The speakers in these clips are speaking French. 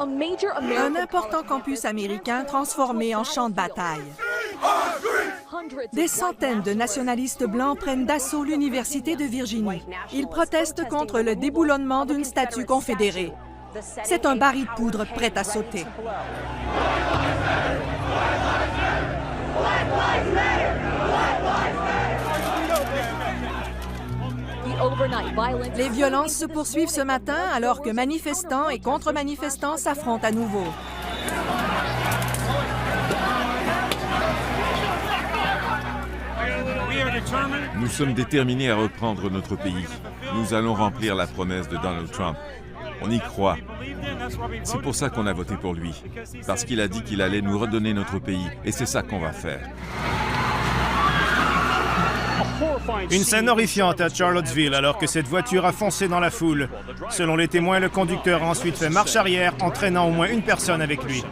Un important campus américain transformé en champ de bataille. Des centaines de nationalistes blancs prennent d'assaut l'Université de Virginie. Ils protestent contre le déboulonnement d'une statue confédérée. C'est un baril de poudre prêt à sauter. Les violences se poursuivent ce matin alors que manifestants et contre-manifestants s'affrontent à nouveau. Nous sommes déterminés à reprendre notre pays. Nous allons remplir la promesse de Donald Trump. On y croit. C'est pour ça qu'on a voté pour lui. Parce qu'il a dit qu'il allait nous redonner notre pays. Et c'est ça qu'on va faire. Une scène horrifiante à Charlottesville alors que cette voiture a foncé dans la foule. Selon les témoins, le conducteur a ensuite fait marche arrière, entraînant au moins une personne avec lui.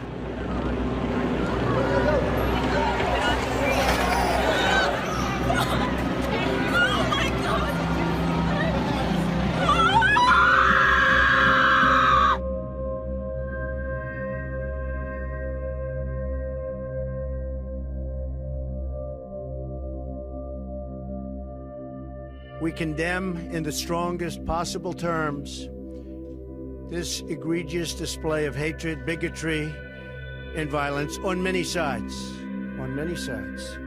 We condemn in the strongest possible terms this egregious display of hatred, bigotry, and violence on many sides. On many sides.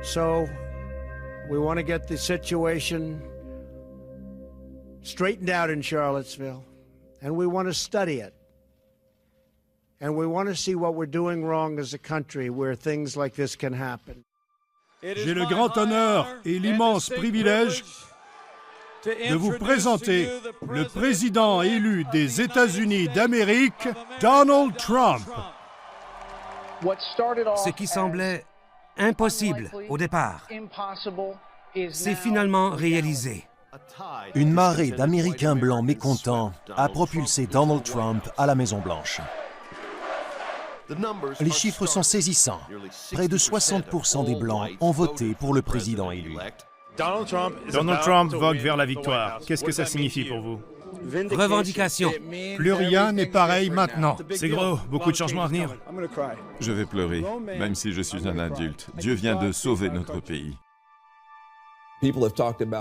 So, we want to get the situation straightened out in Charlottesville, and we want to study it. And we want to see what we're doing wrong as a country where things like this can happen. J'ai le grand honneur et l'immense privilège de vous présenter le président élu des États-Unis d'Amérique, Donald Trump. Ce qui semblait impossible au départ s'est finalement réalisé. Une marée d'Américains blancs mécontents a propulsé Donald Trump à la Maison-Blanche. Les chiffres sont saisissants. Près de 60% des Blancs ont voté pour le président élu. Donald Trump vogue vers la victoire. Qu'est-ce que ça signifie pour vous? Revendication. Plus rien n'est pareil maintenant. C'est gros, beaucoup de changements à venir. Je vais pleurer, même si je suis un adulte. Dieu vient de sauver notre pays.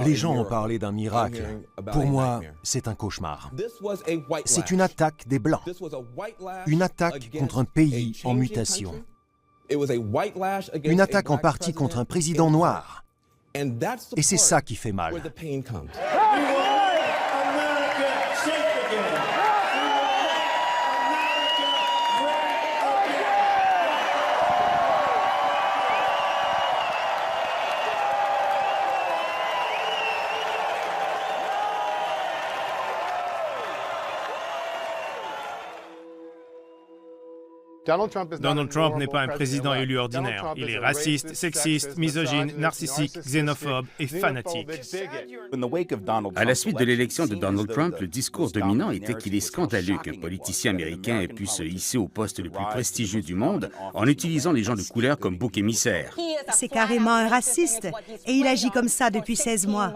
Les gens ont parlé d'un miracle. Pour moi, c'est un cauchemar. C'est une attaque des Blancs. Une attaque contre un pays en mutation. Une attaque en partie contre un président noir. Et c'est ça qui fait mal. Donald Trump n'est pas un président élu ordinaire. Il est raciste, sexiste, misogyne, narcissique, xénophobe et fanatique. À la suite de l'élection de Donald Trump, le discours dominant était qu'il est scandaleux qu'un politicien américain ait pu se hisser au poste le plus prestigieux du monde en utilisant les gens de couleur comme bouc émissaire. C'est carrément un raciste et il agit comme ça depuis 16 mois.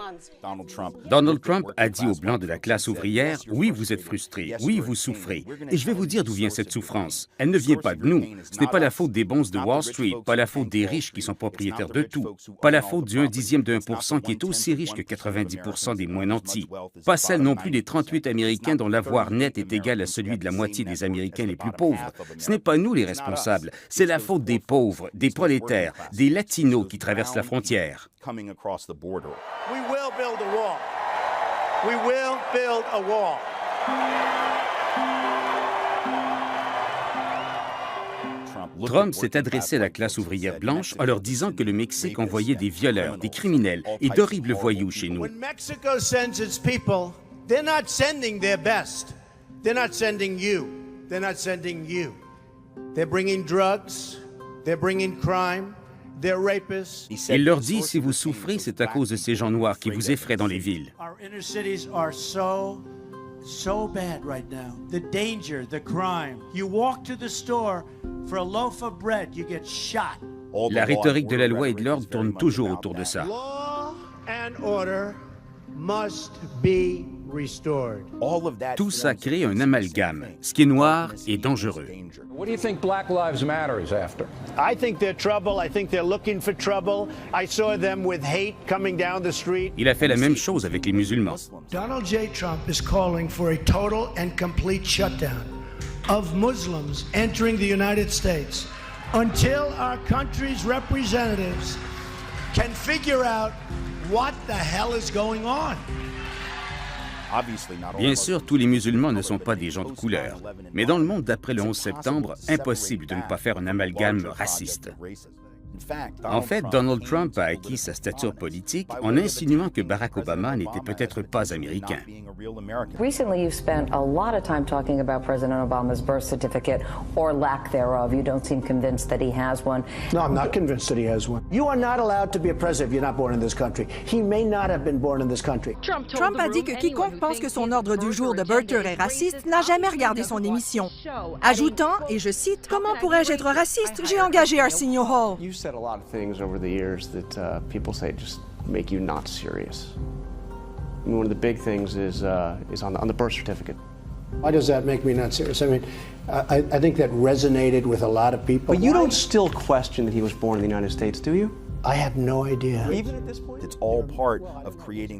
Donald Trump a dit aux Blancs de la classe ouvrière, « Oui, vous êtes frustrés, oui, vous souffrez. Et je vais vous dire d'où vient cette souffrance. Elle ne vient pas de nous. Ce n'est pas la faute des bonzes de Wall Street, pas la faute des riches qui sont propriétaires de tout, pas la faute du 1/10 de 1% qui est aussi riche que 90% des moins nantis, pas celle non plus des 38 Américains dont l'avoir net est égal à celui de la moitié des Américains les plus pauvres. Ce n'est pas nous les responsables, c'est la faute des pauvres, des prolétaires, des Latinos qui traversent la frontière. Trump s'est adressé à la classe ouvrière blanche en leur disant que le Mexique envoyait des violeurs, des criminels et d'horribles voyous chez nous. Il leur dit, si vous souffrez, c'est à cause de ces gens noirs qui vous effraient dans les villes. So bad right now. The danger, the crime. You walk to the store for a loaf of bread, you get shot. La rhétorique de la loi et de l'ordre tourne toujours autour de ça. Law and order must be restored. Tout ça crée un amalgame. Ce qui est noir est dangereux. What do you think Black Lives Matter is after? I think they're trouble. I think they're looking for trouble. I saw them with hate coming down the street. Il a fait la même chose avec les musulmans. Donald J. Trump is calling for a total and complete shutdown of Muslims entering the United States until our country's representatives can figure out what the hell is going on. Bien sûr, tous les musulmans ne sont pas des gens de couleur. Mais dans le monde d'après le 11 septembre, impossible de ne pas faire un amalgame raciste. En fait, Donald Trump a acquis sa stature politique en insinuant que Barack Obama n'était peut-être pas américain. Recently, you've spent a lot of time talking about President Obama's birth certificate or lack thereof. You don't seem convinced that he has one. No, I'm not convinced that he has one. You are not allowed to be a president if you're not born in this country. He may not have been born in this country. Trump a dit que quiconque pense que son ordre du jour de Birther est raciste n'a jamais regardé son émission, ajoutant, et je cite, « Comment pourrais-je être raciste? J'ai engagé Arsenio Hall. » You've said a lot of things over the years that people say just make you not serious. I mean, one of the big things is on the birth certificate. Why does that make me not serious? I mean, I think that resonated with a lot of people. But you don't still question that he was born in the United States, do you? I have no idea.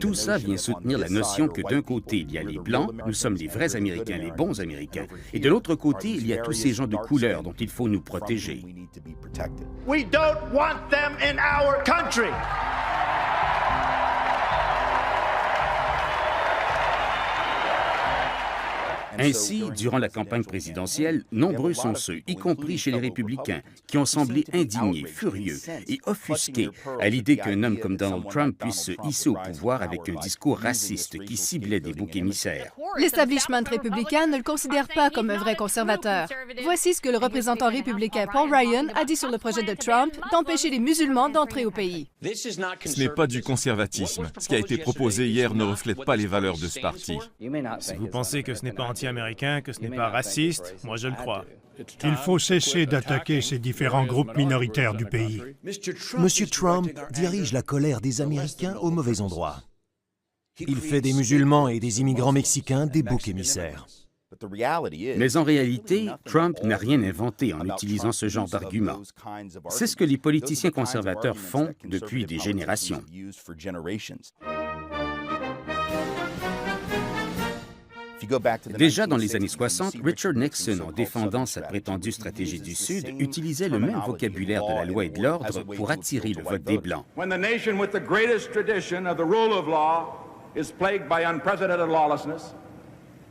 Tout ça vient soutenir la notion que d'un côté, il y a les Blancs, nous sommes les vrais Américains, les bons Américains, et de l'autre côté, il y a tous ces gens de couleur dont il faut nous protéger. We don't want them in our country. Ainsi, durant la campagne présidentielle, nombreux sont ceux, y compris chez les républicains, qui ont semblé indignés, furieux et offusqués à l'idée qu'un homme comme Donald Trump puisse se hisser au pouvoir avec un discours raciste qui ciblait des boucs émissaires. L'establishment républicain ne le considère pas comme un vrai conservateur. Voici ce que le représentant républicain Paul Ryan a dit sur le projet de Trump d'empêcher les musulmans d'entrer au pays. Ce n'est pas du conservatisme. Ce qui a été proposé hier ne reflète pas les valeurs de ce parti. Si vous pensez que ce n'est pas anti-américain, que ce n'est pas raciste, moi je le crois. Il faut cesser d'attaquer ces différents groupes minoritaires du pays. Monsieur Trump dirige la colère des Américains au mauvais endroit. Il fait des musulmans et des immigrants mexicains des boucs émissaires. Mais en réalité, Trump n'a rien inventé en utilisant ce genre d'argument. C'est ce que les politiciens conservateurs font depuis des générations. Déjà dans les années 60, Richard Nixon, en défendant sa prétendue stratégie du Sud, utilisait le même vocabulaire de la loi et de l'ordre pour attirer le vote des Blancs. When the nation with the greatest tradition of the rule of law is plagued by unprecedented lawlessness,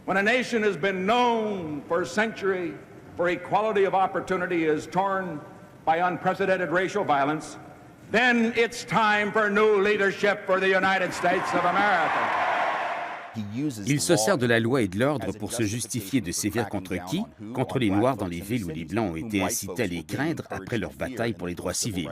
when a nation has been known for a century for equality of opportunity is torn by unprecedented racial violence, then it's time for new leadership for the United States of America. Il se sert de la loi et de l'ordre pour se justifier de sévir contre qui? Contre les Noirs dans les villes où les Blancs ont été incités à les craindre après leur bataille pour les droits civils.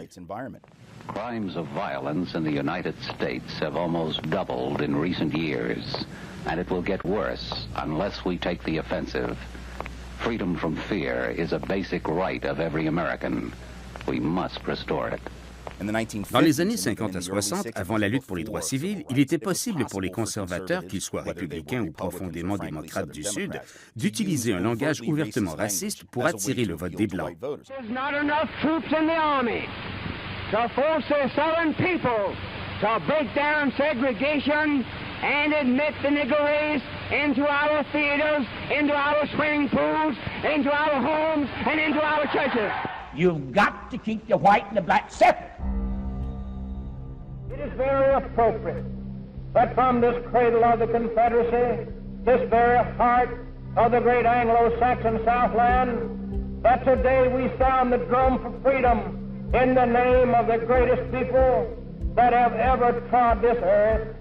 Crimes of violence in the United States have almost doubled in recent years, and it will get worse unless we take the offensive. Freedom from fear is a basic right of every American. We must restore it. Dans les années 50 à 60, avant la lutte pour les droits civils, il était possible pour les conservateurs, qu'ils soient républicains ou profondément démocrates du Sud, d'utiliser un langage ouvertement raciste pour attirer le vote des Blancs. There's not enough troops in the army to force the Southern people to break down segregation and admit the Negro race into our theaters, into our swimming pools, into our homes, and into our churches. You've got to keep the white and the black separate. It is very appropriate that from this cradle of the Confederacy, this very heart of the great Anglo-Saxon Southland, that today we sound the drum for freedom in the name of the greatest people that have ever trod this earth.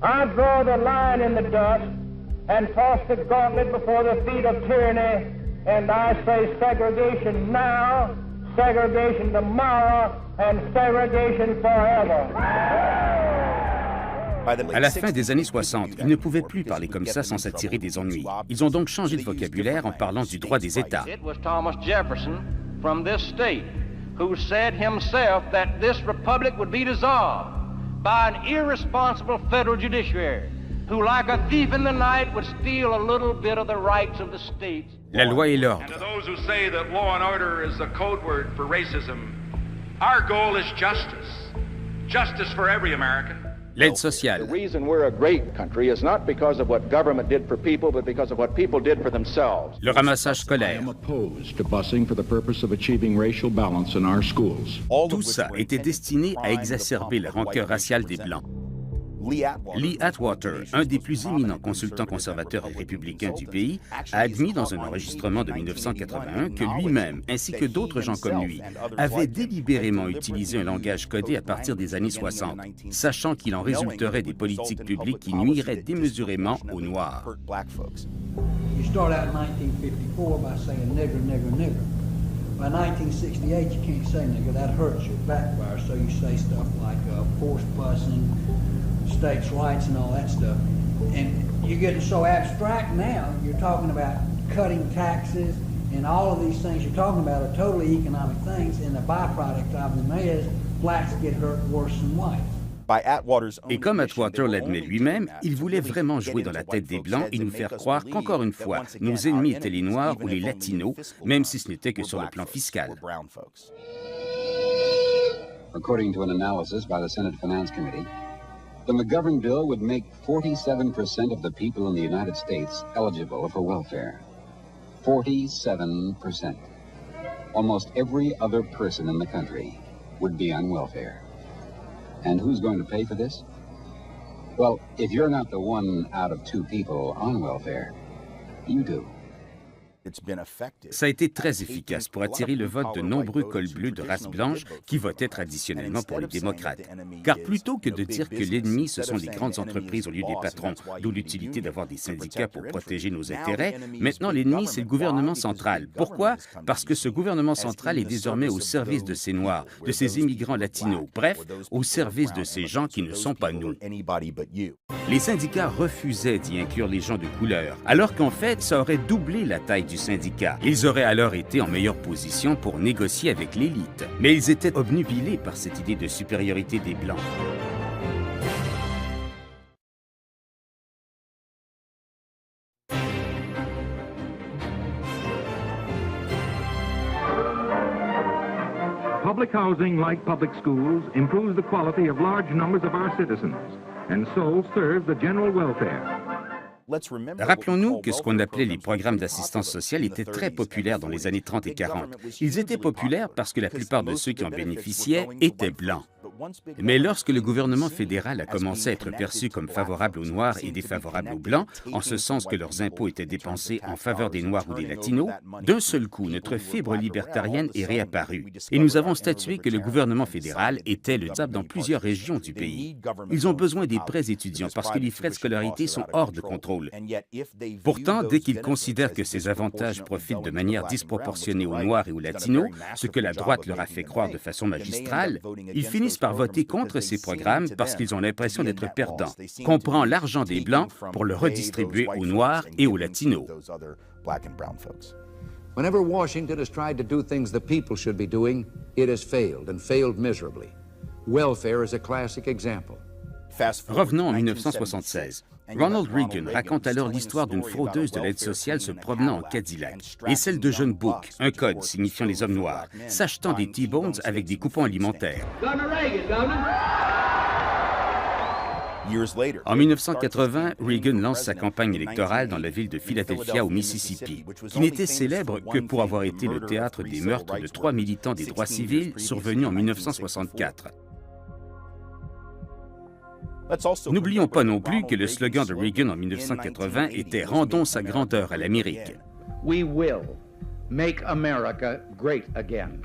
I draw the line in the dust and toss the gauntlet before the feet of tyranny, and I say segregation now, segregation tomorrow, and segregation forever. À la fin des années 60, ils ne pouvaient plus parler comme ça sans s'attirer des ennuis. Ils ont donc changé de vocabulaire en parlant du droit des États. It was Thomas Jefferson from this state who said himself that this republic would be dissolved by an irresponsible federal judiciary who, like a thief in the night, would steal a little bit of the rights of the states. La loi et l'ordre. And to those who say that law and order is the code word for racism, our goal is justice. Justice for every American. L'aide sociale. The reason we're a great country is not because of what government did for people, but because of what people did for themselves. Le ramassage scolaire. Opposed to busing for the purpose of achieving racial balance in our schools. Tout ça était destiné à exacerber la rancœur raciale des Blancs. Lee Atwater, un des plus éminents consultants conservateurs et républicains du pays, a admis dans un enregistrement de 1981 que lui-même, ainsi que d'autres gens comme lui, avaient délibérément utilisé un langage codé à partir des années 60, sachant qu'il en résulterait des politiques publiques qui nuiraient démesurément aux Noirs. You start out in 1954 by saying nigger, nigger, nigger. By 1968, you can't say nigger. That hurts you, backfires. So you say stuff like forced busing, states' rights, and all that stuff. And you're getting so abstract now. You're talking about cutting taxes, and all of these things you're talking about are totally economic things. And the byproduct of them is blacks get hurt worse than whites. Et comme Atwater l'admet lui-même, il voulait vraiment jouer dans la tête des Blancs et nous faire croire qu'encore une fois, nos ennemis étaient les Noirs ou les Latinos, même si ce n'était que sur le plan fiscal. According to an analysis by the Senate Finance Committee, the McGovern bill would make 47% of the people in the United States eligible for welfare. 47%. Almost every other person in the country would be on welfare. And who's going to pay for this? Well, if you're not the one out of two people on welfare, you do. Ça a été très efficace pour attirer le vote de nombreux cols bleus de race blanche qui votaient traditionnellement pour les démocrates. Car plutôt que de dire que l'ennemi, ce sont les grandes entreprises au lieu des patrons, d'où l'utilité d'avoir des syndicats pour protéger nos intérêts, maintenant l'ennemi, c'est le gouvernement central. Pourquoi? Parce que ce gouvernement central est désormais au service de ces Noirs, de ces immigrants latinos, bref, au service de ces gens qui ne sont pas nous. Les syndicats refusaient d'y inclure les gens de couleur, alors qu'en fait, ça aurait doublé la taille du syndicat. Ils auraient alors été en meilleure position pour négocier avec l'élite. Mais ils étaient obnubilés par cette idée de supériorité des Blancs. Public housing, like public schools, improves the quality of large numbers of our citizens, and so serves the general welfare. Rappelons-nous que ce qu'on appelait les programmes d'assistance sociale étaient très populaires dans les années 30 et 40. Ils étaient populaires parce que la plupart de ceux qui en bénéficiaient étaient blancs. Mais lorsque le gouvernement fédéral a commencé à être perçu comme favorable aux Noirs et défavorable aux Blancs, en ce sens que leurs impôts étaient dépensés en faveur des Noirs ou des Latinos, d'un seul coup, notre fibre libertarienne est réapparue. Et nous avons statué que le gouvernement fédéral était le diable dans plusieurs régions du pays. Ils ont besoin des prêts étudiants parce que les frais de scolarité sont hors de contrôle. Pourtant, dès qu'ils considèrent que ces avantages profitent de manière disproportionnée aux Noirs et aux Latinos, ce que la droite leur a fait croire de façon magistrale, ils finissent par voter contre ces programmes parce qu'ils ont l'impression d'être perdants, qu'on prend l'argent des Blancs pour le redistribuer aux Noirs et aux Latinos. Whenever Washington has tried to do things the people should be doing, it has failed and failed miserably. Welfare is a classic example. Revenons en 1976. Ronald Reagan raconte alors l'histoire d'une fraudeuse de l'aide sociale se promenant en Cadillac et celle de John Book, un code signifiant les hommes noirs, s'achetant des T-Bones avec des coupons alimentaires. En 1980, Reagan lance sa campagne électorale dans la ville de Philadelphia au Mississippi, qui n'était célèbre que pour avoir été le théâtre des meurtres de 3 militants des droits civils survenus en 1964. N'oublions pas non plus que le slogan de Reagan en 1980 était « Rendons sa grandeur à l'Amérique ». We will make America great again.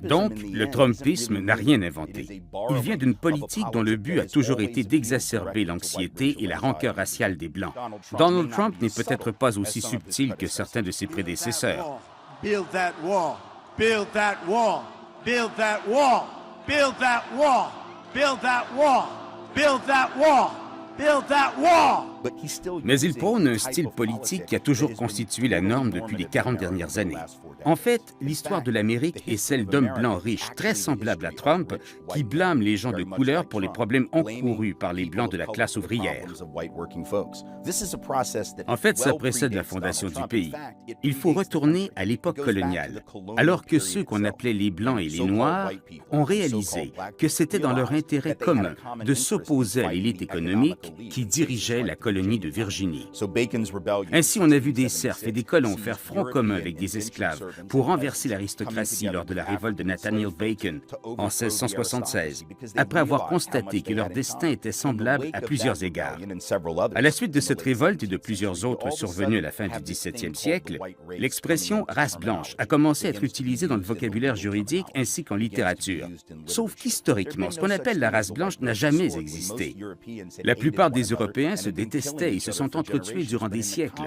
Donc, le Trumpisme n'a rien inventé. Il vient d'une politique dont le but a toujours été d'exacerber l'anxiété et la rancœur raciale des Blancs. Donald Trump n'est peut-être pas aussi subtil que certains de ses prédécesseurs. Build that wall. Build that wall. Build that wall. Build that wall. Build that wall. Build that wall. Build that wall. Mais il prône un style politique qui a toujours constitué la norme depuis les 40 dernières années. En fait, l'histoire de l'Amérique est celle d'hommes blancs riches, très semblables à Trump, qui blâment les gens de couleur pour les problèmes encourus par les blancs de la classe ouvrière. En fait, ça précède la fondation du pays. Il faut retourner à l'époque coloniale, alors que ceux qu'on appelait les Blancs et les Noirs ont réalisé que c'était dans leur intérêt commun de s'opposer à l'élite économique qui dirigeait la colonie de Virginie. Ainsi, on a vu des serfs et des colons faire front commun avec des esclaves pour renverser l'aristocratie lors de la révolte de Nathaniel Bacon en 1676, après avoir constaté que leur destin était semblable à plusieurs égards. À la suite de cette révolte et de plusieurs autres survenues à la fin du 17e siècle, l'expression « race blanche » a commencé à être utilisée dans le vocabulaire juridique ainsi qu'en littérature. Sauf qu'historiquement, ce qu'on appelle la race blanche n'a jamais existé. La plupart des Européens se détestaient et se sont entretués durant des siècles.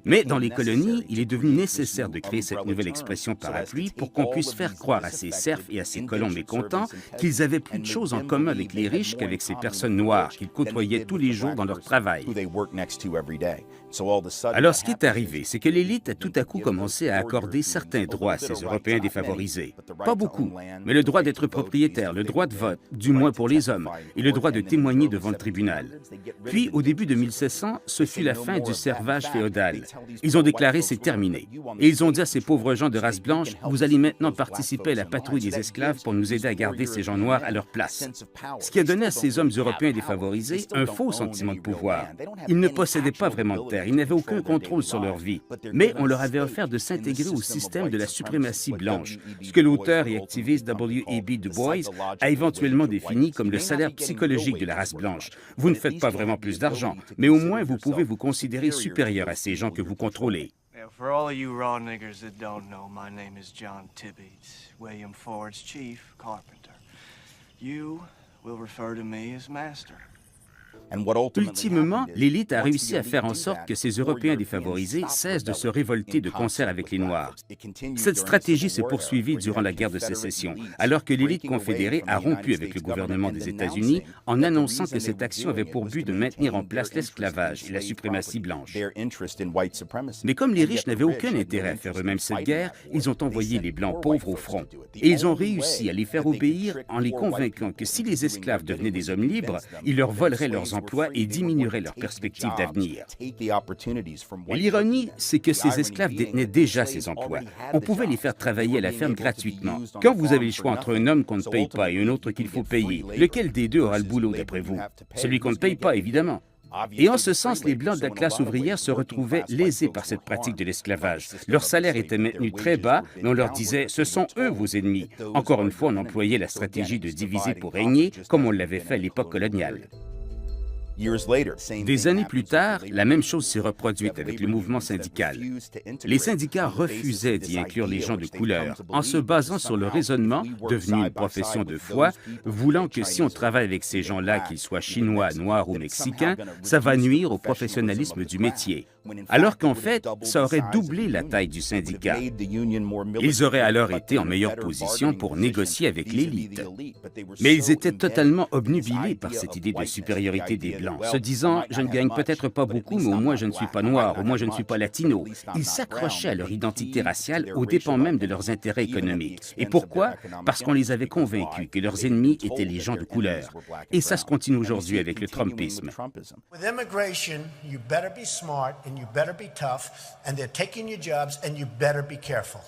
Mais dans les colonies, il est devenu nécessaire de créer cette nouvelle expression parapluie pour qu'on puisse faire croire à ces serfs et à ces colons mécontents qu'ils avaient plus de choses en commun avec les riches qu'avec ces personnes noires qu'ils côtoyaient tous les jours dans leur travail. Alors, ce qui est arrivé, c'est que l'élite a tout à coup commencé à accorder certains droits à ces Européens défavorisés. Pas beaucoup, mais le droit d'être propriétaire, le droit de vote, du moins pour les hommes, et le droit de témoigner devant le tribunal. Puis, au début de 1700, ce fut la fin du servage féodal. Ils ont déclaré « c'est terminé ». Et ils ont dit à ces pauvres gens de race blanche « vous allez maintenant participer à la patrouille des esclaves pour nous aider à garder ces gens noirs à leur place ». Ce qui a donné à ces hommes européens défavorisés un faux sentiment de pouvoir. Ils ne possédaient pas vraiment de terre, ils n'avaient aucun contrôle sur leur vie. Mais on leur avait offert de s'intégrer au système de la suprématie blanche, ce que l'auteur et activiste W.E.B. Du Bois a éventuellement défini comme le salaire psychologique de la race blanche. Vous ne faites pas vraiment plus d'argent, mais au moins vous pouvez vous considérer supérieur à ces gens que vous contrôlez. For all of you raw niggers that don't know, my name is John Tibbets, William Ford's chief carpenter. You will refer to me as master. Ultimement, l'élite a réussi à faire en sorte que ces Européens défavorisés cessent de se révolter de concert avec les Noirs. Cette stratégie s'est poursuivie durant la guerre de Sécession, alors que l'élite confédérée a rompu avec le gouvernement des États-Unis en annonçant que cette action avait pour but de maintenir en place l'esclavage et la suprématie blanche. Mais comme les riches n'avaient aucun intérêt à faire eux-mêmes cette guerre, ils ont envoyé les Blancs pauvres au front. Et ils ont réussi à les faire obéir en les convainquant que si les esclaves devenaient des hommes libres, ils leur voleraient leurs emplois et diminuerait leurs perspectives d'avenir. L'ironie, c'est que ces esclaves détenaient déjà ces emplois. On pouvait les faire travailler à la ferme gratuitement. Quand vous avez le choix entre un homme qu'on ne paye pas et un autre qu'il faut payer, lequel des deux aura le boulot d'après vous? Celui qu'on ne paye pas, évidemment. Et en ce sens, les Blancs de la classe ouvrière se retrouvaient lésés par cette pratique de l'esclavage. Leur salaire était maintenu très bas, mais on leur disait « ce sont eux vos ennemis ». Encore une fois, on employait la stratégie de diviser pour régner, comme on l'avait fait à l'époque coloniale. Des années plus tard, la même chose s'est reproduite avec le mouvement syndical. Les syndicats refusaient d'y inclure les gens de couleur, en se basant sur le raisonnement, devenu une profession de foi, voulant que si on travaille avec ces gens-là, qu'ils soient chinois, noirs ou mexicains, ça va nuire au professionnalisme du métier. Alors qu'en fait, ça aurait doublé la taille du syndicat. Ils auraient alors été en meilleure position pour négocier avec l'élite. Mais ils étaient totalement obnubilés par cette idée de supériorité des Blancs, se disant « je ne gagne peut-être pas beaucoup, mais au moins je ne suis pas noir, au moins je ne suis pas latino ». Ils s'accrochaient à leur identité raciale aux dépens même de leurs intérêts économiques. Et pourquoi? Parce qu'on les avait convaincus que leurs ennemis étaient les gens de couleur. Et ça se continue aujourd'hui avec le Trumpisme. With immigration, you better be smart and you better be tough, and they're taking your jobs, and you better be careful.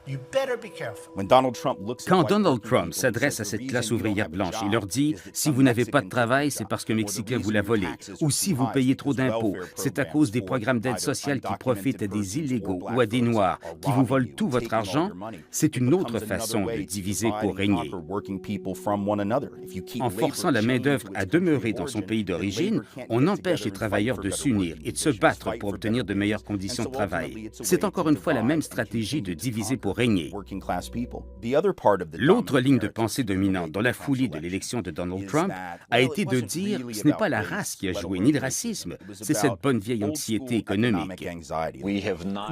You better be careful. Quand Donald Trump s'adresse à cette classe ouvrière blanche, il leur dit « Si vous n'avez pas de travail, c'est parce qu'un Mexicain vous l'a volé. Ou si vous payez trop d'impôts, c'est à cause des programmes d'aide sociale qui profitent à des illégaux ou à des Noirs qui vous volent tout votre argent. » C'est une autre façon de diviser pour régner. En forçant la main-d'œuvre à demeurer dans son pays d'origine, on empêche les travailleurs de s'unir et de se battre pour obtenir de meilleures conditions de travail. C'est encore une fois la même stratégie de diviser pour pour régner. L'autre ligne de pensée dominante dans la foulée de l'élection de Donald Trump a été de dire « ce n'est pas la race qui a joué, ni le racisme, c'est cette bonne vieille anxiété économique. »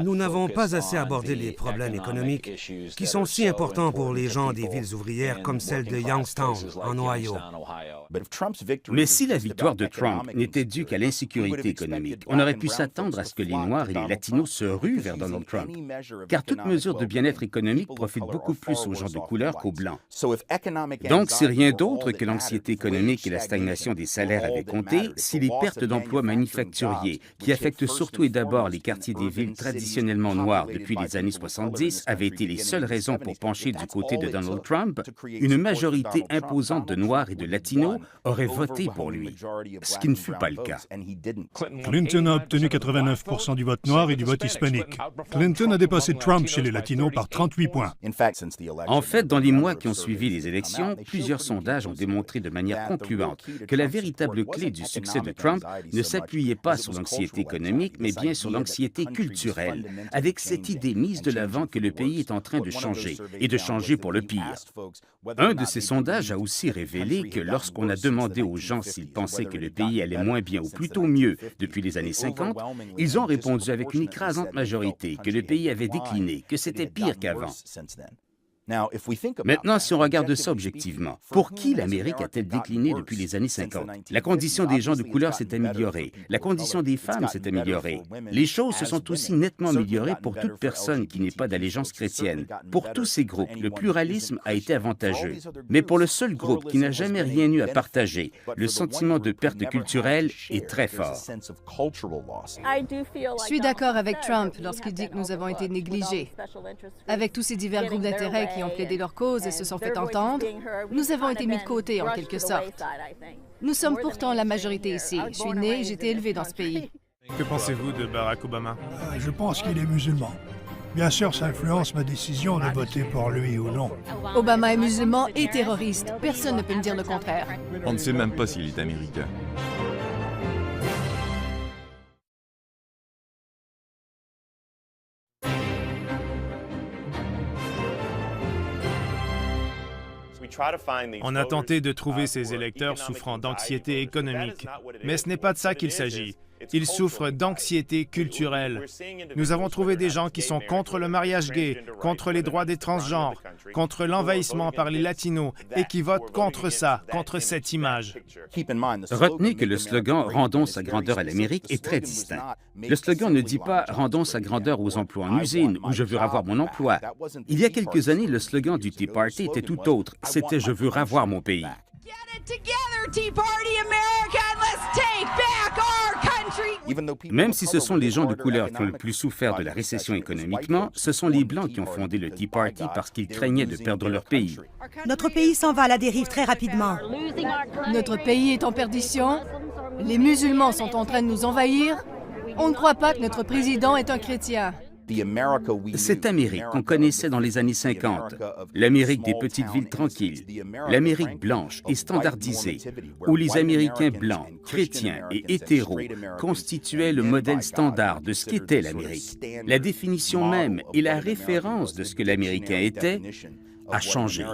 Nous n'avons pas assez abordé les problèmes économiques qui sont si importants pour les gens des villes ouvrières comme celle de Youngstown, en Ohio. Mais si la victoire de Trump n'était due qu'à l'insécurité économique, on aurait pu s'attendre à ce que les Noirs et les Latinos se ruent vers Donald Trump, car toute mesure de bien-être économique profite beaucoup plus aux gens de couleur qu'aux Blancs. Donc, si rien d'autre que l'anxiété économique et la stagnation des salaires avaient compté, si les pertes d'emplois manufacturiers, qui affectent surtout et d'abord les quartiers des villes traditionnellement noirs depuis les années 70, avaient été les seules raisons pour pencher du côté de Donald Trump, une majorité imposante de Noirs et de Latinos aurait voté pour lui, ce qui ne fut pas le cas. Clinton a obtenu 89% du vote noir et du vote hispanique. Clinton a dépassé Trump chez les Latinos par 38 points. En fait, dans les mois qui ont suivi les élections, plusieurs sondages ont démontré de manière concluante que la véritable clé du succès de Trump ne s'appuyait pas sur l'anxiété économique, mais bien sur l'anxiété culturelle, avec cette idée mise de l'avant que le pays est en train de changer, et de changer pour le pire. Un de ces sondages a aussi révélé que lorsqu'on a demandé aux gens s'ils pensaient que le pays allait moins bien ou plutôt mieux depuis les années 50, ils ont répondu avec une écrasante majorité que le pays avait décliné, que c'était pire qu'avant. Maintenant, si on regarde ça objectivement, pour qui l'Amérique a-t-elle décliné depuis les années 50? La condition des gens de couleur s'est améliorée. La condition des femmes s'est améliorée. Les choses se sont aussi nettement améliorées pour toute personne qui n'est pas d'allégeance chrétienne. Pour tous ces groupes, le pluralisme a été avantageux. Mais pour le seul groupe qui n'a jamais rien eu à partager, le sentiment de perte culturelle est très fort. Je suis d'accord avec Trump lorsqu'il dit que nous avons été négligés. Avec tous ces divers groupes d'intérêt qui ont plaidé leur cause et se sont fait entendre, nous avons été mis de côté en quelque sorte. Nous sommes pourtant la majorité ici. Je suis né et j'ai été élevé dans ce pays. Que pensez-vous de Barack Obama? Je pense qu'il est musulman. Bien sûr, ça influence ma décision de voter pour lui ou non. Obama est musulman et terroriste. Personne ne peut me dire le contraire. On ne sait même pas s'il est américain. On a tenté de trouver ces électeurs souffrant d'anxiété économique, mais ce n'est pas de ça qu'il s'agit. Ils souffrent d'anxiété culturelle. Nous avons trouvé des gens qui sont contre le mariage gay, contre les droits des transgenres, contre l'envahissement par les Latinos et qui votent contre ça, contre cette image. Retenez que le slogan « Rendons sa grandeur à l'Amérique » est très distinct. Le slogan ne dit pas « Rendons sa grandeur aux emplois en usine » ou « Je veux ravoir mon emploi ». Il y a quelques années, le slogan du Tea Party était tout autre. C'était « Je veux ravoir mon pays ». Même si ce sont les gens de couleur qui ont le plus souffert de la récession économiquement, ce sont les Blancs qui ont fondé le Tea Party parce qu'ils craignaient de perdre leur pays. Notre pays s'en va à la dérive très rapidement. Notre pays est en perdition. Les musulmans sont en train de nous envahir. On ne croit pas que notre président est un chrétien. Cette Amérique qu'on connaissait dans les années 50, l'Amérique des petites villes tranquilles, l'Amérique blanche et standardisée, où les Américains blancs, chrétiens et hétéros constituaient le modèle standard de ce qu'était l'Amérique. La définition même et la référence de ce que l'Américain était a changé.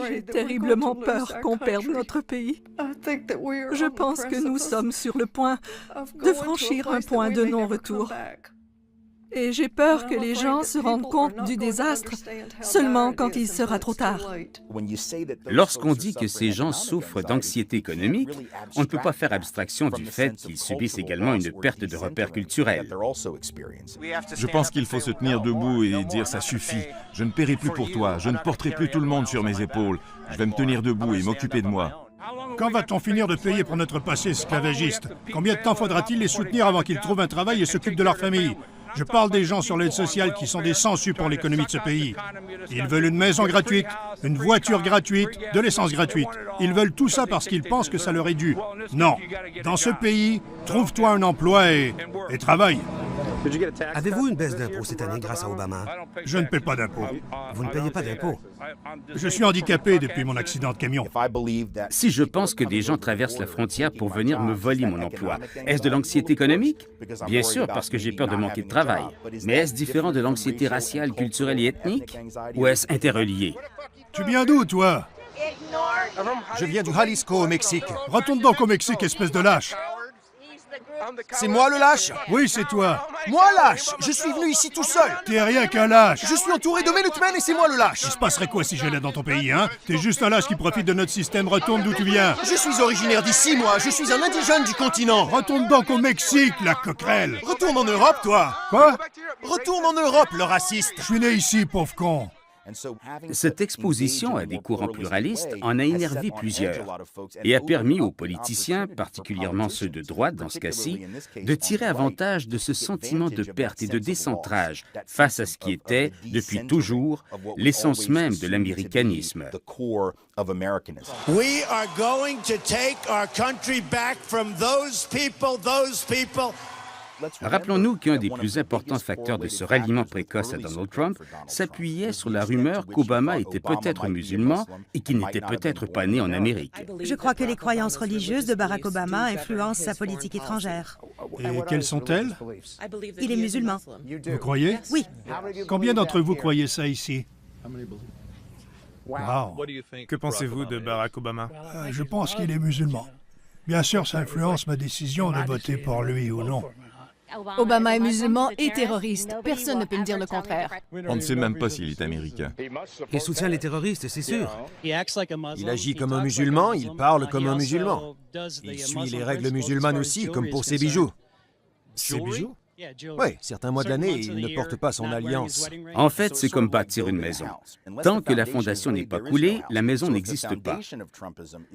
J'ai terriblement peur qu'on perde notre pays. Je pense que nous sommes sur le point de franchir un point de non-retour. Et j'ai peur que les gens se rendent compte du désastre seulement quand il sera trop tard. Lorsqu'on dit que ces gens souffrent d'anxiété économique, on ne peut pas faire abstraction du fait qu'ils subissent également une perte de repères culturels. Je pense qu'il faut se tenir debout et dire « ça suffit, je ne paierai plus pour toi, je ne porterai plus tout le monde sur mes épaules, je vais me tenir debout et m'occuper de moi ». Quand va-t-on finir de payer pour notre passé esclavagiste? Combien de temps faudra-t-il les soutenir avant qu'ils trouvent un travail et s'occupent de leur famille? Je parle des gens sur l'aide sociale qui sont des sangsues pour l'économie de ce pays. Ils veulent une maison gratuite, une voiture gratuite, de l'essence gratuite. Ils veulent tout ça parce qu'ils pensent que ça leur est dû. Non. Dans ce pays, trouve-toi un emploi et travaille. Avez-vous une baisse d'impôts cette année grâce à Obama? Je ne paie pas d'impôts. Vous ne payez pas d'impôts? Je suis handicapé depuis mon accident de camion. Si je pense que des gens traversent la frontière pour venir me voler mon emploi, est-ce de l'anxiété économique? Bien sûr, parce que j'ai peur de manquer de travail. Mais est-ce différent de l'anxiété raciale, culturelle et ethnique? Ou est-ce interrelié? Tu viens d'où, toi? Je viens du Jalisco, au Mexique. Retourne donc au Mexique, espèce de lâche. C'est moi le lâche? Oui, c'est toi. Moi lâche? Je suis venu ici tout seul. T'es rien qu'un lâche. Je suis entouré de Minutemen et c'est moi le lâche. Il se passerait quoi si j'allais dans ton pays, hein? T'es juste un lâche qui profite de notre système. Retourne d'où tu viens. Je suis originaire d'ici, moi. Je suis un indigène du continent. Retourne donc au Mexique, la coquerelle. Retourne en Europe, toi. Quoi? Retourne en Europe, le raciste. Je suis né ici, pauvre con. Cette exposition à des courants pluralistes en a énervé plusieurs et a permis aux politiciens, particulièrement ceux de droite dans ce cas-ci, de tirer avantage de ce sentiment de perte et de décentrage face à ce qui était, depuis toujours, l'essence même de l'américanisme. We are going to take our country back from those people. Rappelons-nous qu'un des plus importants facteurs de ce ralliement précoce à Donald Trump s'appuyait sur la rumeur qu'Obama était peut-être musulman et qu'il n'était peut-être pas né en Amérique. Je crois que les croyances religieuses de Barack Obama influencent sa politique étrangère. Et quelles sont-elles? Il est musulman. Vous croyez? Oui. Combien d'entre vous croyez ça ici? Wow. Que pensez-vous de Barack Obama? Je pense qu'il est musulman. Bien sûr, ça influence ma décision de voter pour lui ou non. Obama est musulman et terroriste. Personne ne peut me dire le contraire. On ne sait même pas s'il est américain. Il soutient les terroristes, c'est sûr. Il agit comme un musulman, il parle comme un musulman. Il suit les règles musulmanes aussi, comme pour ses bijoux. Ses bijoux? Oui, certains mois de l'année, il ne porte pas son alliance. En fait, c'est comme bâtir une maison. Tant que la fondation n'est pas coulée, la maison n'existe pas.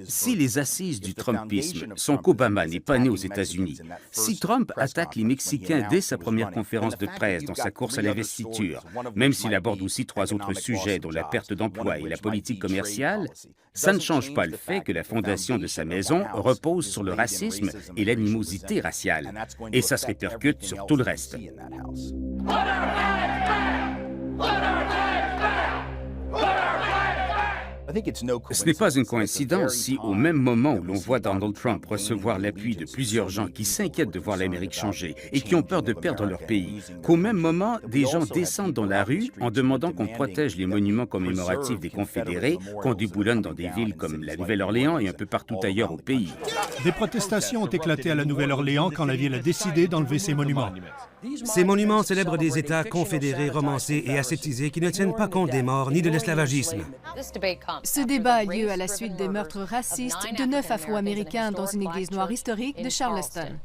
Si les assises du Trumpisme sont qu'Obama n'est pas né aux États-Unis, si Trump attaque les Mexicains dès sa première conférence de presse dans sa course à l'investiture, même s'il aborde aussi 3 autres sujets dont la perte d'emploi et la politique commerciale, ça ne change pas le fait que la fondation de sa maison repose sur le racisme et l'animosité raciale. Et ça se répercute sur tout le reste. Ce n'est pas une coïncidence si, au même moment où l'on voit Donald Trump recevoir l'appui de plusieurs gens qui s'inquiètent de voir l'Amérique changer et qui ont peur de perdre leur pays, qu'au même moment, des gens descendent dans la rue en demandant qu'on protège les monuments commémoratifs des Confédérés, qu'on déboulonne dans des villes comme la Nouvelle-Orléans et un peu partout ailleurs au pays. Des protestations ont éclaté à la Nouvelle-Orléans quand la ville a décidé d'enlever ses monuments. Ces monuments célèbrent des États confédérés, romancés et aseptisés qui ne tiennent pas compte des morts ni de l'esclavagisme. Ce débat a lieu à la suite des meurtres racistes de 9 Afro-Américains dans une église noire historique de Charleston.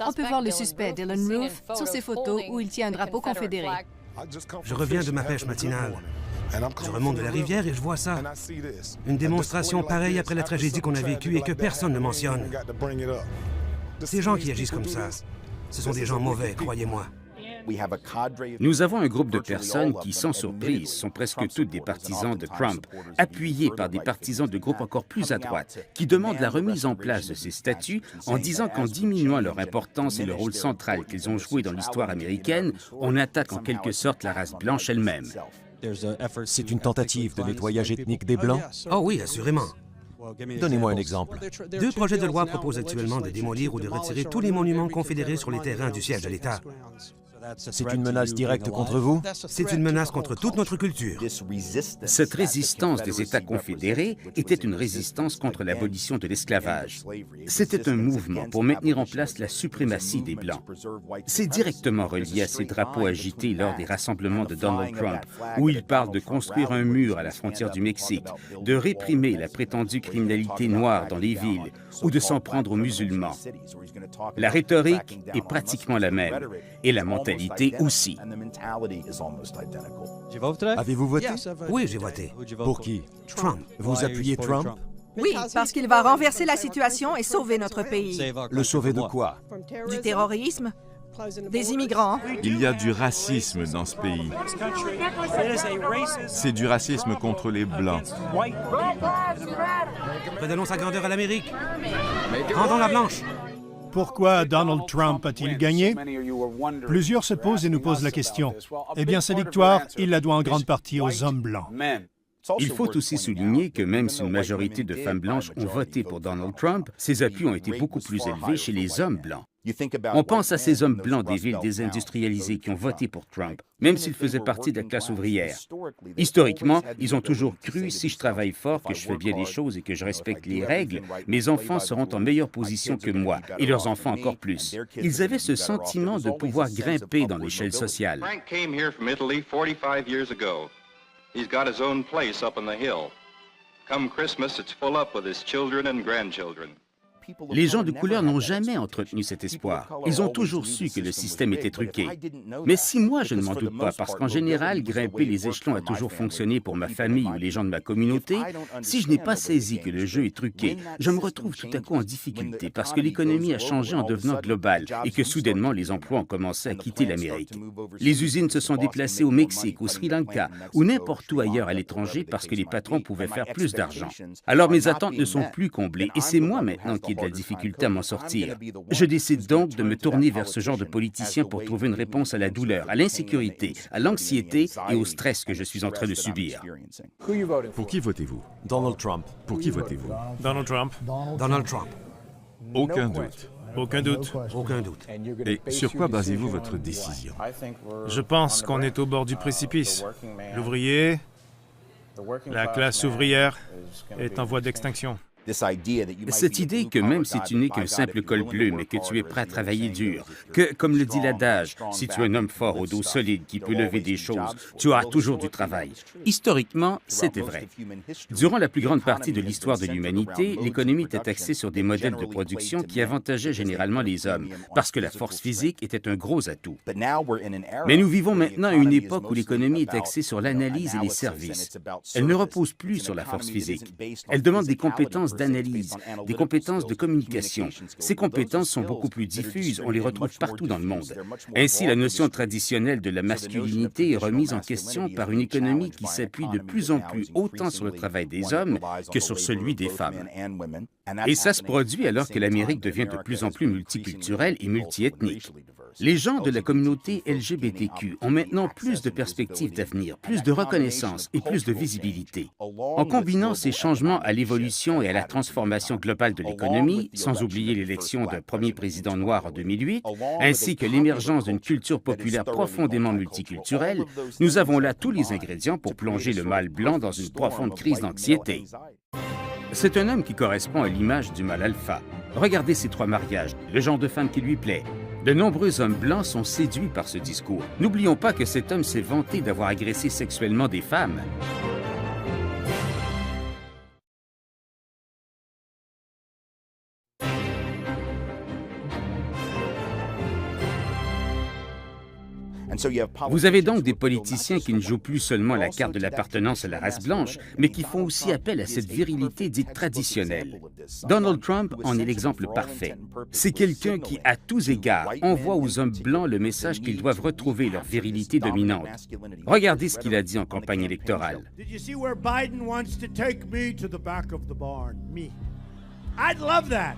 On peut voir le suspect Dylan Roof sur ses photos où il tient un drapeau confédéré. Je reviens de ma pêche matinale. Je remonte de la rivière et je vois ça. Une démonstration pareille après la tragédie qu'on a vécue et que personne ne mentionne. Ces gens qui agissent comme ça, ce sont des gens mauvais, croyez-moi. Nous avons un groupe de personnes qui, sans surprise, sont presque toutes des partisans de Trump, appuyés par des partisans de groupes encore plus à droite, qui demandent la remise en place de ces statuts en disant qu'en diminuant leur importance et le rôle central qu'ils ont joué dans l'histoire américaine, on attaque en quelque sorte la race blanche elle-même. C'est une tentative de nettoyage ethnique des Blancs? Oh oui, assurément. Donnez-moi un exemple. 2 projets de loi proposent actuellement de démolir ou de retirer tous les monuments confédérés sur les terrains du siège de l'État. C'est une menace directe contre vous? C'est une menace contre toute notre culture. Cette résistance des États confédérés était une résistance contre l'abolition de l'esclavage. C'était un mouvement pour maintenir en place la suprématie des Blancs. C'est directement relié à ces drapeaux agités lors des rassemblements de Donald Trump, où il parle de construire un mur à la frontière du Mexique, de réprimer la prétendue criminalité noire dans les villes, ou de s'en prendre aux musulmans. La rhétorique est pratiquement la même, et la mentalité aussi. Avez-vous voté? Oui, j'ai voté. Pour qui? Trump. Vous appuyez Trump? Oui, parce qu'il va renverser la situation et sauver notre pays. Le sauver de quoi? Du terrorisme, des immigrants. Il y a du racisme dans ce pays. C'est du racisme contre les Blancs. Redonnons sa grandeur à l'Amérique. Rendons la blanche. Pourquoi Donald Trump a-t-il gagné? Plusieurs se posent et nous posent la question. Eh bien, sa victoire, il la doit en grande partie aux hommes blancs. Il faut aussi souligner que même si une majorité de femmes blanches ont voté pour Donald Trump, ses appuis ont été beaucoup plus élevés chez les hommes blancs. On pense à ces hommes blancs des villes désindustrialisées qui ont voté pour Trump, même s'ils faisaient partie de la classe ouvrière. Historiquement, ils ont toujours cru, si je travaille fort, que je fais bien les choses et que je respecte les règles, mes enfants seront en meilleure position que moi, et leurs enfants encore plus. Ils avaient ce sentiment de pouvoir grimper dans l'échelle sociale. Frank came here from Italy 45 years ago. He's got his own place up on the hill. Come Christmas, it's full up with his children and grandchildren. Les gens de couleur n'ont jamais entretenu cet espoir. Ils ont toujours su que le système était truqué. Mais si moi, je ne m'en doute pas, parce qu'en général, grimper les échelons a toujours fonctionné pour ma famille ou les gens de ma communauté, si je n'ai pas saisi que le jeu est truqué, je me retrouve tout à coup en difficulté parce que l'économie a changé en devenant globale et que soudainement, les emplois ont commencé à quitter l'Amérique. Les usines se sont déplacées au Mexique, au Sri Lanka ou n'importe où ailleurs à l'étranger parce que les patrons pouvaient faire plus d'argent. Alors mes attentes ne sont plus comblées et c'est moi maintenant qui ai de la difficulté à m'en sortir. Je décide donc de me tourner vers ce genre de politicien pour trouver une réponse à la douleur, à l'insécurité, à l'anxiété et au stress que je suis en train de subir. Pour qui votez-vous? Donald Trump. Pour qui votez-vous? Donald Trump. Donald Trump. Aucun doute. Aucun doute. Aucun doute. Et sur quoi basez-vous votre décision? Je pense qu'on est au bord du précipice. L'ouvrier, la classe ouvrière est en voie d'extinction. Cette idée que même si tu n'es qu'un simple col bleu, mais que tu es prêt à travailler dur, que, comme le dit l'adage, si tu es un homme fort au dos solide qui peut lever des choses, tu auras toujours du travail. Historiquement, c'était vrai. Durant la plus grande partie de l'histoire de l'humanité, l'économie était axée sur des modèles de production qui avantageaient généralement les hommes, parce que la force physique était un gros atout. Mais nous vivons maintenant à une époque où l'économie est axée sur l'analyse et les services. Elle ne repose plus sur la force physique. Elle demande des compétences d'analyse, des compétences de communication. Ces compétences sont beaucoup plus diffuses, on les retrouve partout dans le monde. Ainsi, la notion traditionnelle de la masculinité est remise en question par une économie qui s'appuie de plus en plus autant sur le travail des hommes que sur celui des femmes. Et ça se produit alors que l'Amérique devient de plus en plus multiculturelle et multiethnique. Les gens de la communauté LGBTQ ont maintenant plus de perspectives d'avenir, plus de reconnaissance et plus de visibilité. En combinant ces changements à l'évolution et à la transformation globale de l'économie, sans oublier l'élection d'un premier président noir en 2008, ainsi que l'émergence d'une culture populaire profondément multiculturelle, nous avons là tous les ingrédients pour plonger le mâle blanc dans une profonde crise d'anxiété. C'est un homme qui correspond à l'image du mâle alpha. Regardez ces 3 mariages, le genre de femme qui lui plaît. De nombreux hommes blancs sont séduits par ce discours. N'oublions pas que cet homme s'est vanté d'avoir agressé sexuellement des femmes. Vous avez donc des politiciens qui ne jouent plus seulement la carte de l'appartenance à la race blanche, mais qui font aussi appel à cette virilité dite traditionnelle. Donald Trump en est l'exemple parfait. C'est quelqu'un qui, à tous égards, envoie aux hommes blancs le message qu'ils doivent retrouver leur virilité dominante. Regardez ce qu'il a dit en campagne électorale. I'd love that.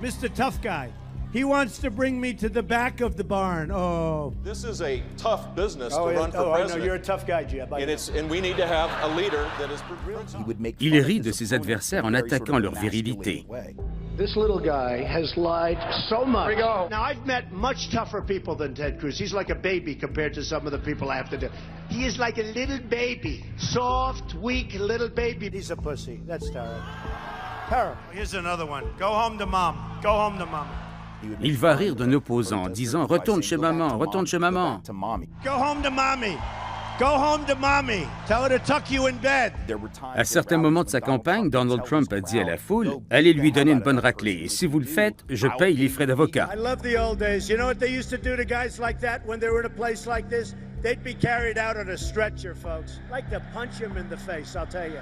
Mr. Tough Guy. He wants to bring me to the back of the barn. Oh. This is a tough business to run for president. I know you're a tough guy, Jeb. And we need to have a leader that is progressive. Il rit de ses adversaires en attaquant leur virilité. This little guy has lied so much. Now, I've met much tougher people than Ted Cruz. He's like a baby compared to some of the people I have to do. He is like a little baby. Soft, weak little baby. He's a pussy. That's terrible. Terrible. Here's another one. Go home to mom. Go home to mom. Il va rire d'un opposant en disant « Retourne chez maman, retourne chez maman ». Go home to mommy. Go home to mommy. Tell her to tuck you in bed. À certains moments de sa campagne, Donald Trump a dit à la foule « Allez lui donner une bonne raclée, et si vous le faites, je paye les frais d'avocat ». I love the old days. You know what they used to do to guys like that when they were in a place like this? They'd be carried out on a stretcher, folks. Like to punch him in the face, I'll tell you.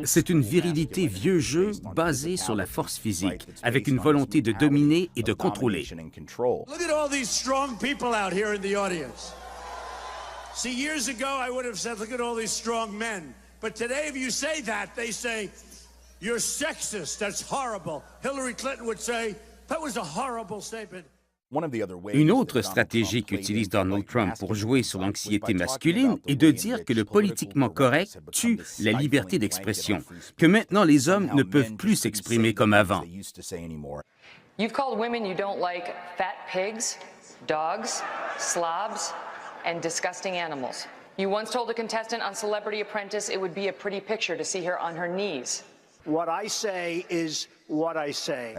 C'est une virilité vieux jeu basée sur la force physique, avec une volonté de dominer et de contrôler. Look at all these strong people out here in the audience. See, years ago I would have said, look at all these strong men. But today if you say that, they say, You're sexist. That's horrible. Hillary Clinton would say, that was a horrible statement. Une autre stratégie qu'utilise Donald Trump pour jouer sur l'anxiété masculine est de dire que le politiquement correct tue la liberté d'expression, que maintenant les hommes ne peuvent plus s'exprimer comme avant. You've called women you don't like fat pigs, dogs, slobs, and disgusting animals. You once told a contestant on Celebrity Apprentice it would be a pretty picture to see her on her knees. What I say is what I say.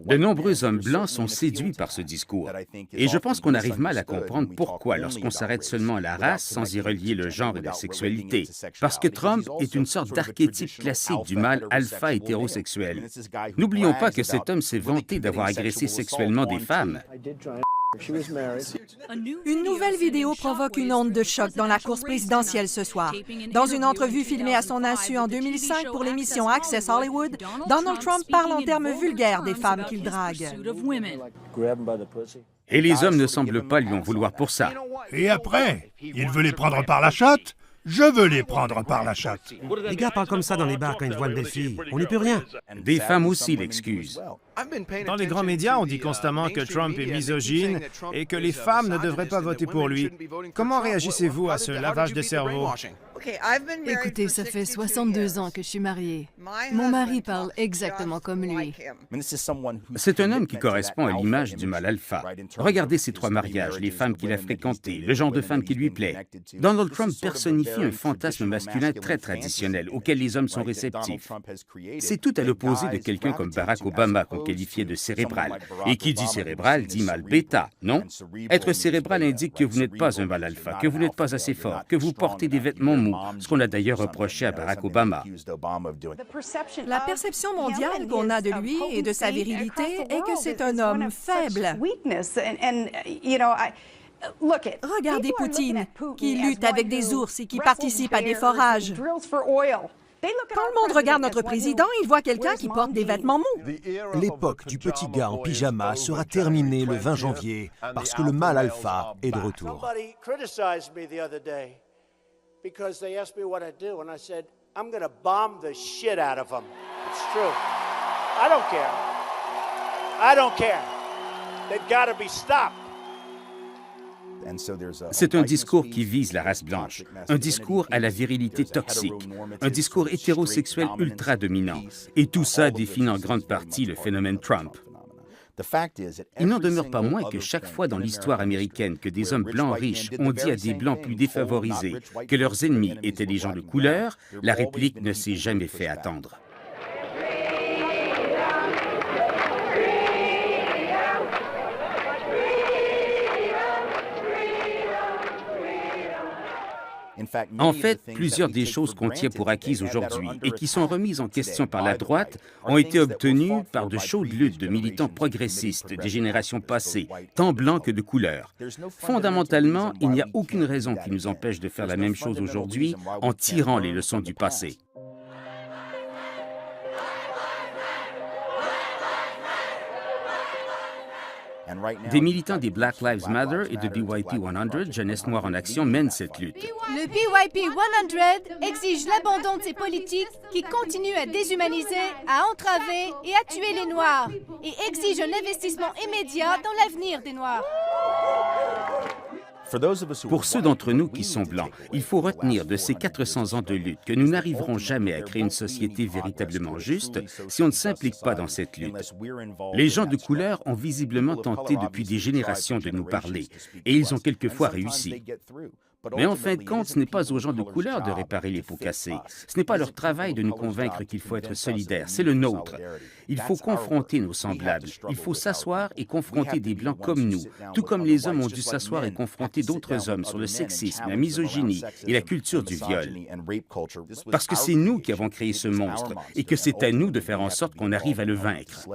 De nombreux hommes blancs sont séduits par ce discours. Et je pense qu'on arrive mal à comprendre pourquoi lorsqu'on s'arrête seulement à la race sans y relier le genre et la sexualité. Parce que Trump est une sorte d'archétype classique du mâle alpha hétérosexuel. N'oublions pas que cet homme s'est vanté d'avoir agressé sexuellement des femmes. Une nouvelle vidéo provoque une onde de choc dans la course présidentielle ce soir. Dans une entrevue filmée à son insu en 2005 pour l'émission Access Hollywood, Donald Trump parle en termes vulgaires des femmes qu'il drague. Et les hommes ne semblent pas lui en vouloir pour ça. Et après, il veut les prendre par la chatte? Je veux les prendre par la chatte. Les gars parlent comme ça dans les bars quand ils voient une belle fille. On n'y peut rien. Des femmes aussi l'excusent. Dans les grands médias, on dit constamment que Trump est misogyne et que les femmes ne devraient pas voter pour lui. Comment réagissez-vous à ce lavage de cerveau? Écoutez, ça fait 62 ans que je suis mariée. Mon mari parle exactement comme lui. C'est un homme qui correspond à l'image du mâle alpha. Regardez ses 3 mariages, les femmes qu'il a fréquentées, le genre de femme qui lui plaît. Donald Trump personnifie un fantasme masculin très traditionnel auquel les hommes sont réceptifs. C'est tout à l'opposé de quelqu'un comme Barack Obama qu'on qualifiait de cérébral. Et qui dit cérébral dit mâle bêta, non? Être cérébral indique que vous n'êtes pas un mâle alpha, que vous n'êtes pas assez fort, que vous portez des vêtements mous, ce qu'on a d'ailleurs reproché à Barack Obama. La perception mondiale qu'on a de lui et de sa virilité est que c'est un homme faible. Regardez Poutine, qui lutte avec des ours et qui participe à des forages. Quand le monde regarde notre président, il voit quelqu'un qui porte des vêtements mous. L'époque du petit gars en pyjama sera terminée le 20 janvier parce que le mâle alpha est de retour. Because they asked me what I'd do, and I said, I'm going to bomb the shit out of them. It's true. I don't care. I don't care. They've got to be stopped. C'est un discours qui vise la race blanche, un discours à la virilité toxique, un discours hétérosexuel ultra dominant. Et tout ça définit en grande partie le phénomène Trump. Il n'en demeure pas moins que chaque fois dans l'histoire américaine que des hommes blancs riches ont dit à des blancs plus défavorisés que leurs ennemis étaient des gens de couleur, la réplique ne s'est jamais fait attendre. En fait, plusieurs des choses qu'on tient pour acquises aujourd'hui et qui sont remises en question par la droite ont été obtenues par de chaudes luttes de militants progressistes des générations passées, tant blancs que de couleur. Fondamentalement, il n'y a aucune raison qui nous empêche de faire la même chose aujourd'hui en tirant les leçons du passé. Des militants des Black Lives Matter et de BYP 100, Jeunesse Noire en Action, mènent cette lutte. Le BYP 100 exige l'abandon de ces politiques qui continuent à déshumaniser, à entraver et à tuer les Noirs, et exige un investissement immédiat dans l'avenir des Noirs. Pour ceux d'entre nous qui sont blancs, il faut retenir de ces 400 ans de lutte que nous n'arriverons jamais à créer une société véritablement juste si on ne s'implique pas dans cette lutte. Les gens de couleur ont visiblement tenté depuis des générations de nous parler, et ils ont quelquefois réussi. Mais en fin de compte, ce n'est pas aux gens de couleur de réparer les pots cassés. Ce n'est pas leur travail de nous convaincre qu'il faut être solidaire, c'est le nôtre. Il faut confronter nos semblables. Il faut s'asseoir et confronter des Blancs comme nous, tout comme les hommes ont dû s'asseoir et confronter d'autres hommes sur le sexisme, la misogynie et la culture du viol. Parce que c'est nous qui avons créé ce monstre et que c'est à nous de faire en sorte qu'on arrive à le vaincre.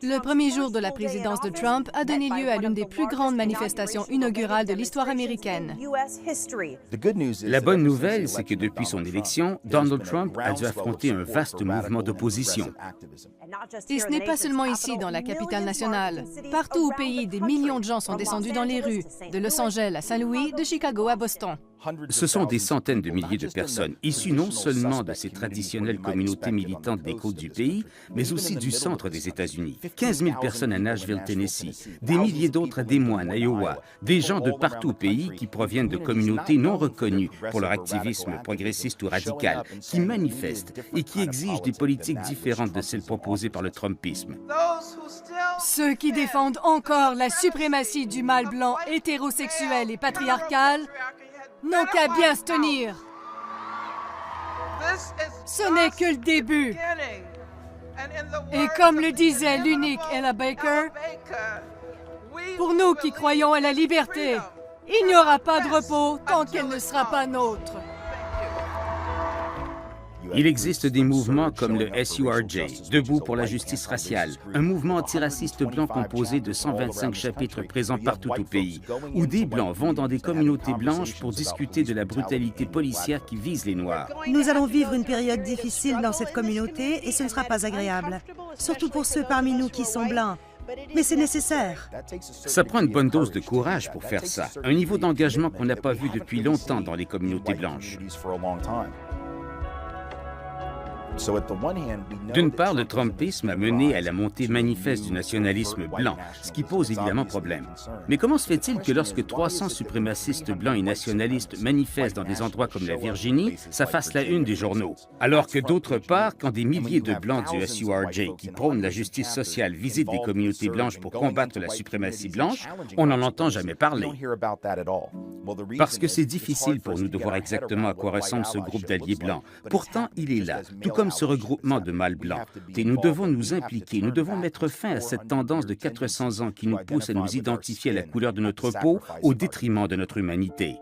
Le premier jour de la présidence de Trump a donné lieu à l'une des plus grandes manifestations inaugurales de l'histoire américaine. La bonne nouvelle, c'est que depuis son élection, Donald Trump a dû affronter un vaste mouvement d'opposition. Et ce n'est pas seulement ici, dans la capitale nationale. Partout au pays, des millions de gens sont descendus dans les rues, de Los Angeles à Saint-Louis, de Chicago à Boston. Ce sont des centaines de milliers de personnes, issues non seulement de ces traditionnelles communautés militantes des côtes du pays, mais aussi du centre des États-Unis. 15 000 personnes à Nashville, Tennessee, des milliers d'autres à Des Moines, Iowa, des gens de partout au pays qui proviennent de communautés non reconnues pour leur activisme progressiste ou radical, qui manifestent et qui exigent des politiques différentes de celles proposées par le Trumpisme. Ceux qui défendent encore la suprématie du mâle blanc hétérosexuel et patriarcal n'ont qu'à bien se tenir. Ce n'est que le début. Et comme le disait l'unique Ella Baker, pour nous qui croyons à la liberté, il n'y aura pas de repos tant qu'elle ne sera pas nôtre. Il existe des mouvements comme le SURJ, Debout pour la justice raciale, un mouvement antiraciste blanc composé de 125 chapitres présents partout au pays, où des Blancs vont dans des communautés blanches pour discuter de la brutalité policière qui vise les Noirs. Nous allons vivre une période difficile dans cette communauté et ce ne sera pas agréable, surtout pour ceux parmi nous qui sont blancs. Mais c'est nécessaire. Ça prend une bonne dose de courage pour faire ça, un niveau d'engagement qu'on n'a pas vu depuis longtemps dans les communautés blanches. D'une part, le Trumpisme a mené à la montée manifeste du nationalisme blanc, ce qui pose évidemment problème. Mais comment se fait-il que lorsque 300 suprémacistes blancs et nationalistes manifestent dans des endroits comme la Virginie, ça fasse la une des journaux? Alors que d'autre part, quand des milliers de Blancs du SURJ qui prônent la justice sociale visitent des communautés blanches pour combattre la suprématie blanche, on n'en entend jamais parler. Parce que c'est difficile pour nous de voir exactement à quoi ressemble ce groupe d'alliés blancs. Pourtant, il est là, tout comme ce regroupement de mâles blancs. Et nous devons nous impliquer, nous devons mettre fin à cette tendance de 400 ans qui nous pousse à nous identifier à la couleur de notre peau au détriment de notre humanité.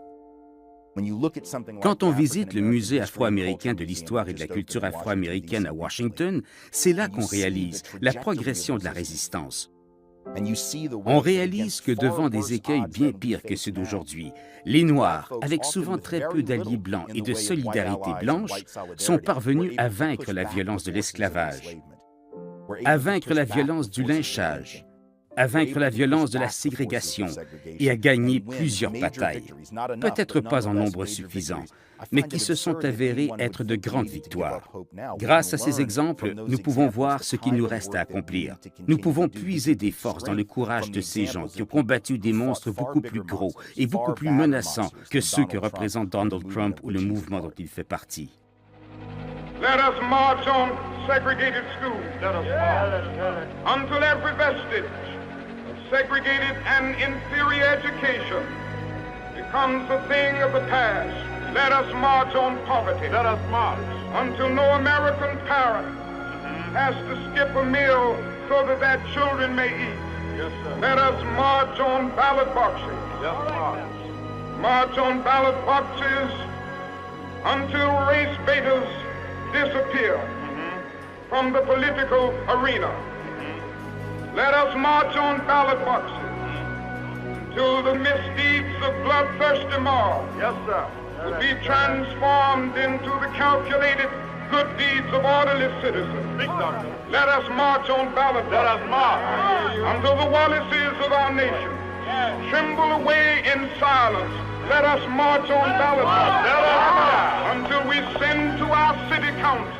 Quand on visite le musée afro-américain de l'histoire et de la culture afro-américaine à Washington, c'est là qu'on réalise la progression de la résistance. On réalise que devant des écueils bien pires que ceux d'aujourd'hui, les Noirs, avec souvent très peu d'alliés blancs et de solidarité blanche, sont parvenus à vaincre la violence de l'esclavage, à vaincre la violence du lynchage, à vaincre la violence de la ségrégation et à gagner plusieurs batailles, peut-être pas en nombre suffisant, mais qui se sont avérées être de grandes victoires. Grâce à ces exemples, nous pouvons voir ce qu'il nous reste à accomplir. Nous pouvons puiser des forces dans le courage de ces gens qui ont combattu des monstres beaucoup plus gros et beaucoup plus menaçants que ceux que représente Donald Trump ou le mouvement dont il fait partie. Let us march on segregated schools. Until every vestige of segregated and inferior education becomes a thing of the past. Let us march on poverty. Let us march. Until no American parent has to skip a meal so that their children may eat. Yes, sir. Let us march on ballot boxes. Yes, march. March on ballot boxes until race baiters disappear from the political arena. Let us march on ballot boxes until the misdeeds of bloodthirsty mobs will be transformed into the calculated good deeds of orderly citizens. Let us march on ballot boxes until the Wallaces of our nation tremble away in silence. Let us march on ballot boxes until we send to our city council,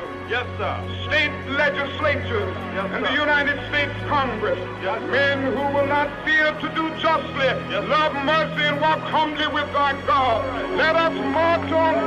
state legislatures, and the United States Congress men who will not fear to do justly, love mercy, and walk humbly with our God. Let us march on